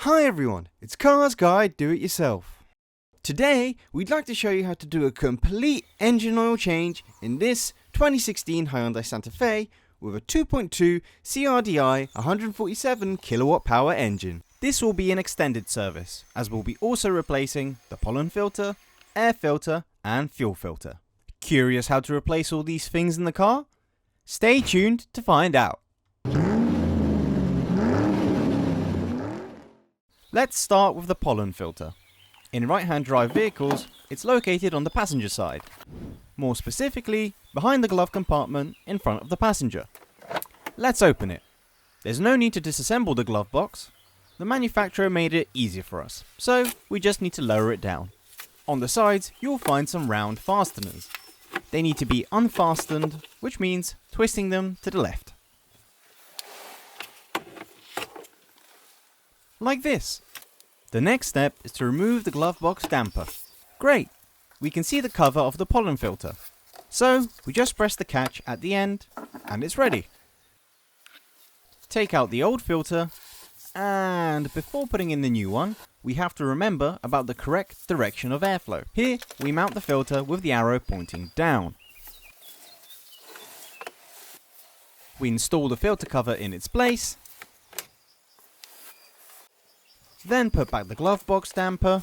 Hi everyone, it's Car's Guide Do It Yourself. Today we'd like to show you how to do a complete engine oil change in this 2016 Hyundai Santa Fe with a 2.2 CRDI 147 kilowatt power engine. This will be an extended service, as we'll be also replacing the pollen filter, air filter and fuel filter. Curious how to replace all these things in the car? Stay tuned to find out. Let's start with the pollen filter. In right-hand drive vehicles, it's located on the passenger side. More specifically, behind the glove compartment in front of the passenger. Let's open it. There's no need to disassemble the glove box. The manufacturer made it easier for us, so we just need to lower it down. On the sides, you'll find some round fasteners. They need to be unfastened, which means twisting them to the left. Like this. The next step is to remove the glove box damper. Great! We can see the cover of the pollen filter. So we just press the catch at the end and it's ready. Take out the old filter, and before putting in the new one, we have to remember about the correct direction of airflow. Here we mount the filter with the arrow pointing down. We install the filter cover in its place. Then put back the glove box damper.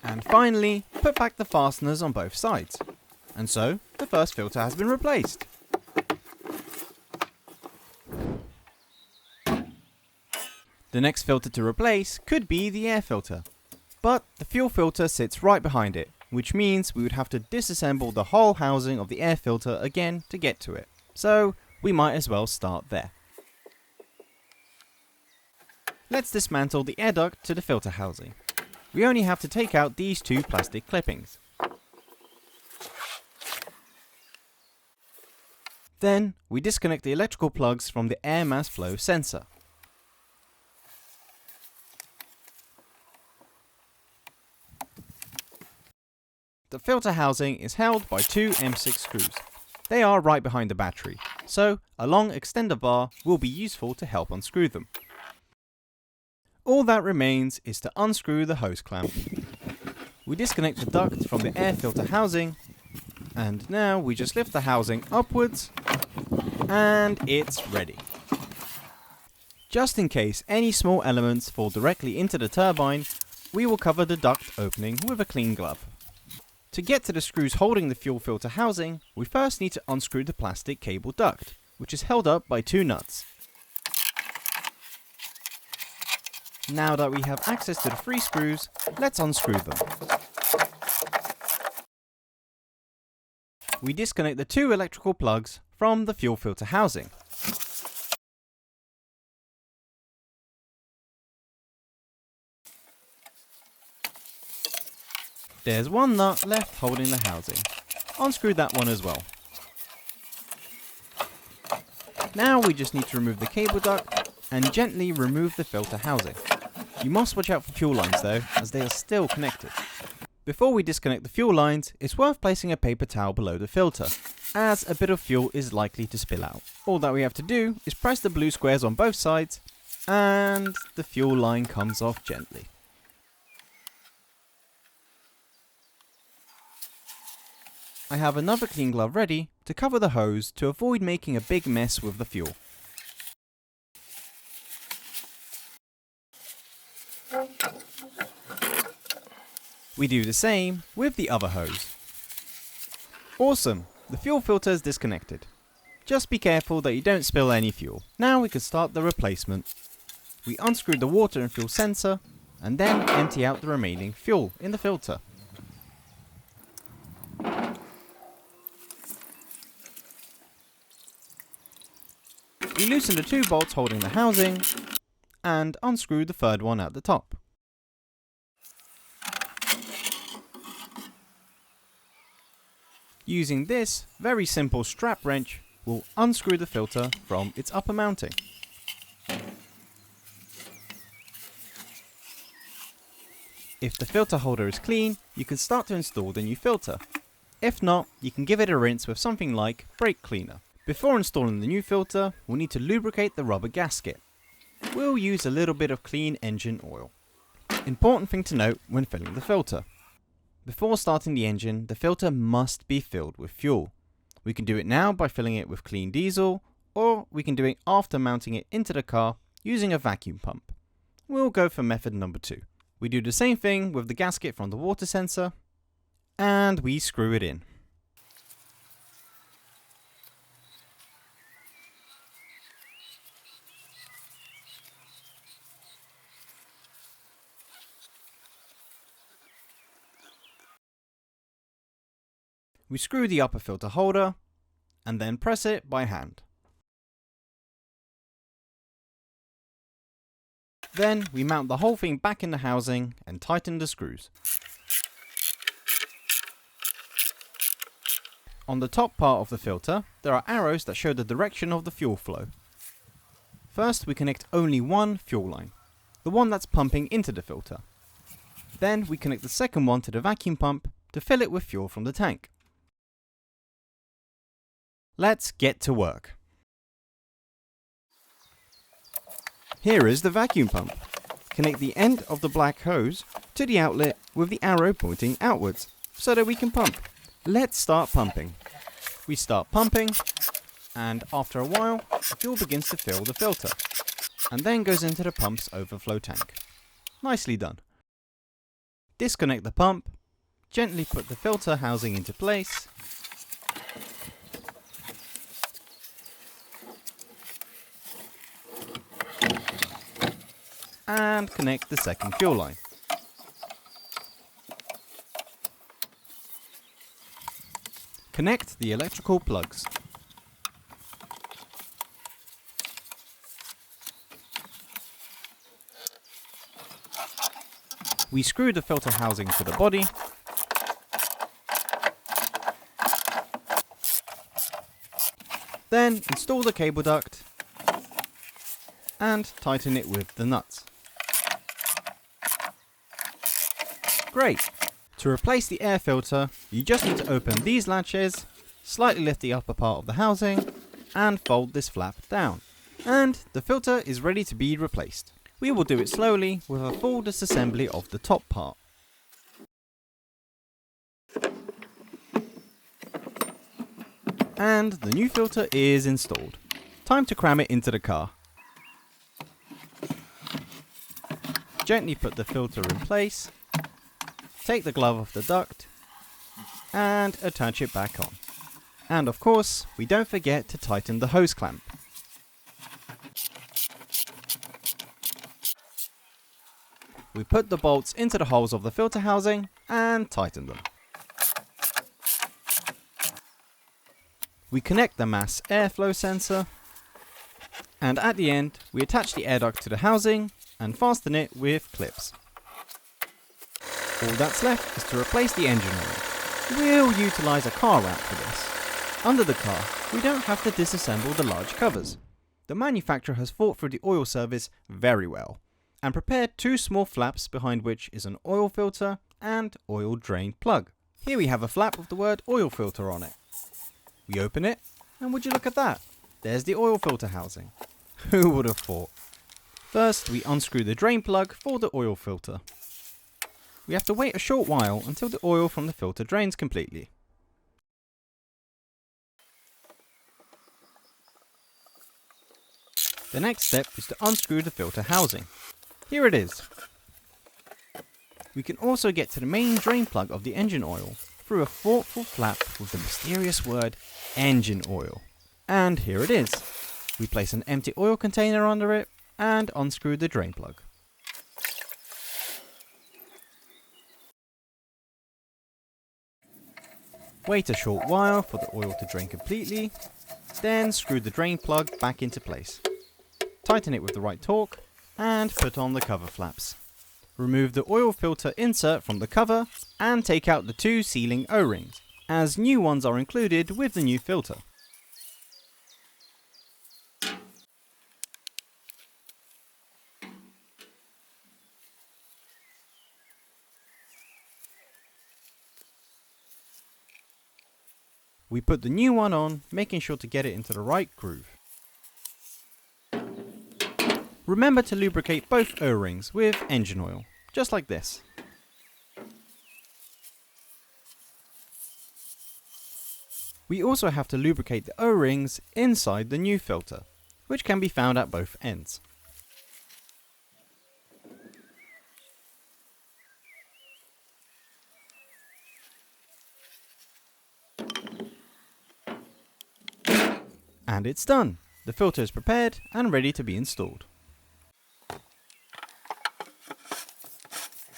And finally, put back the fasteners on both sides. And so, the first filter has been replaced. The next filter to replace could be the air filter. But the fuel filter sits right behind it, which means we would have to disassemble the whole housing of the air filter again to get to it. So, we might as well start there. Let's dismantle the air duct to the filter housing. We only have to take out these two plastic clippings. Then we disconnect the electrical plugs from the air mass flow sensor. The filter housing is held by two M6 screws. They are right behind the battery, so a long extender bar will be useful to help unscrew them. All that remains is to unscrew the hose clamp. We disconnect the duct from the air filter housing, and now we just lift the housing upwards, and it's ready. Just in case any small elements fall directly into the turbine, we will cover the duct opening with a clean glove. To get to the screws holding the fuel filter housing, we first need to unscrew the plastic cable duct, which is held up by two nuts. Now that we have access to the three screws, let's unscrew them. We disconnect the two electrical plugs from the fuel filter housing. There's one nut left holding the housing. Unscrew that one as well. Now we just need to remove the cable duct and gently remove the filter housing. You must watch out for fuel lines though, as they are still connected. Before we disconnect the fuel lines, it's worth placing a paper towel below the filter, as a bit of fuel is likely to spill out. All that we have to do is press the blue squares on both sides, and the fuel line comes off gently. I have another clean glove ready to cover the hose to avoid making a big mess with the fuel. We do the same with the other hose. Awesome! The fuel filter is disconnected. Just be careful that you don't spill any fuel. Now we can start the replacement. We unscrew the water and fuel sensor and then empty out the remaining fuel in the filter. We loosen the two bolts holding the housing and unscrew the third one at the top. Using this very simple strap wrench, we'll unscrew the filter from its upper mounting. If the filter holder is clean, you can start to install the new filter. If not, you can give it a rinse with something like brake cleaner. Before installing the new filter, we'll need to lubricate the rubber gasket. we'll use a little bit of clean engine oil. Important thing to note when filling the filter. Before starting the engine, the filter must be filled with fuel. We can do it now by filling it with clean diesel, or we can do it after mounting it into the car using a vacuum pump. We'll go for method number 2. We do the same thing with the gasket from the water sensor, and we screw it in. We screw the upper filter holder, and then press it by hand. Then we mount the whole thing back in the housing and tighten the screws. On the top part of the filter, there are arrows that show the direction of the fuel flow. First, we connect only one fuel line, the one that's pumping into the filter. Then we connect the second one to the vacuum pump to fill it with fuel from the tank. Let's get to work. Here is the vacuum pump. Connect the end of the black hose to the outlet with the arrow pointing outwards so that we can pump. Let's start pumping. We start pumping, and after a while, the fuel begins to fill the filter and then goes into the pump's overflow tank. Nicely done. Disconnect the pump, gently put the filter housing into place, and connect the second fuel line. Connect the electrical plugs. We screw the filter housing to the body, then install the cable duct and tighten it with the nuts. Great! To replace the air filter, you just need to open these latches, slightly lift the upper part of the housing, and fold this flap down. And the filter is ready to be replaced. We will do it slowly with a full disassembly of the top part. And the new filter is installed. Time to cram it into the car. Gently put the filter in place, take the glove off the duct, and attach it back on. And of course, we don't forget to tighten the hose clamp. We put the bolts into the holes of the filter housing and tighten them. We connect the mass airflow sensor, and at the end, we attach the air duct to the housing and fasten it with clips. All that's left is to replace the engine oil. We'll utilise a car wrap for this. Under the car, we don't have to disassemble the large covers. The manufacturer has thought through the oil service very well and prepared 2 small flaps behind which is an oil filter and oil drain plug. Here we have a flap with the word oil filter on it. We open it, and would you look at that? There's the oil filter housing. Who would have thought? First, we unscrew the drain plug for the oil filter. We have to wait a short while until the oil from the filter drains completely. The next step is to unscrew the filter housing. Here it is. We can also get to the main drain plug of the engine oil through a thoughtful flap with the mysterious word engine oil. And here it is. We place an empty oil container under it and unscrew the drain plug. Wait a short while for the oil to drain completely, then screw the drain plug back into place. Tighten it with the right torque and put on the cover flaps. Remove the oil filter insert from the cover and take out the 2 sealing O-rings, as new ones are included with the new filter. We put the new one on, making sure to get it into the right groove. Remember to lubricate both O-rings with engine oil, just like this. We also have to lubricate the O-rings inside the new filter, which can be found at both ends. And it's done! The filter is prepared and ready to be installed.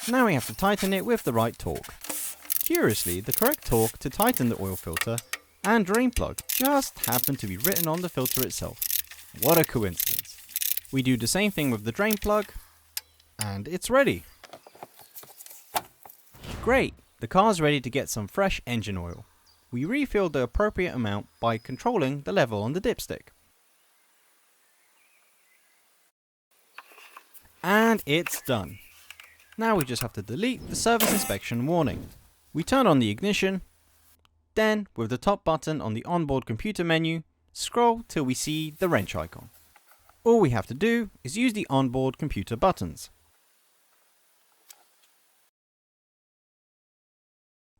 Now we have to tighten it with the right torque. Curiously, the correct torque to tighten the oil filter and drain plug just happened to be written on the filter itself. What a coincidence! We do the same thing with the drain plug, and it's ready! Great! The car's ready to get some fresh engine oil. We refill the appropriate amount by controlling the level on the dipstick. And it's done! Now we just have to delete the service inspection warning. We turn on the ignition, then with the top button on the onboard computer menu, scroll till we see the wrench icon. All we have to do is use the onboard computer buttons.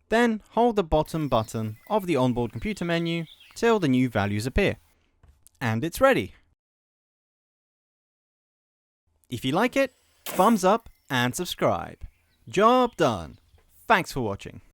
Then hold the bottom button of the onboard computer menu till the new values appear. And it's ready! If you like it, thumbs up and subscribe. Job done! Thanks for watching.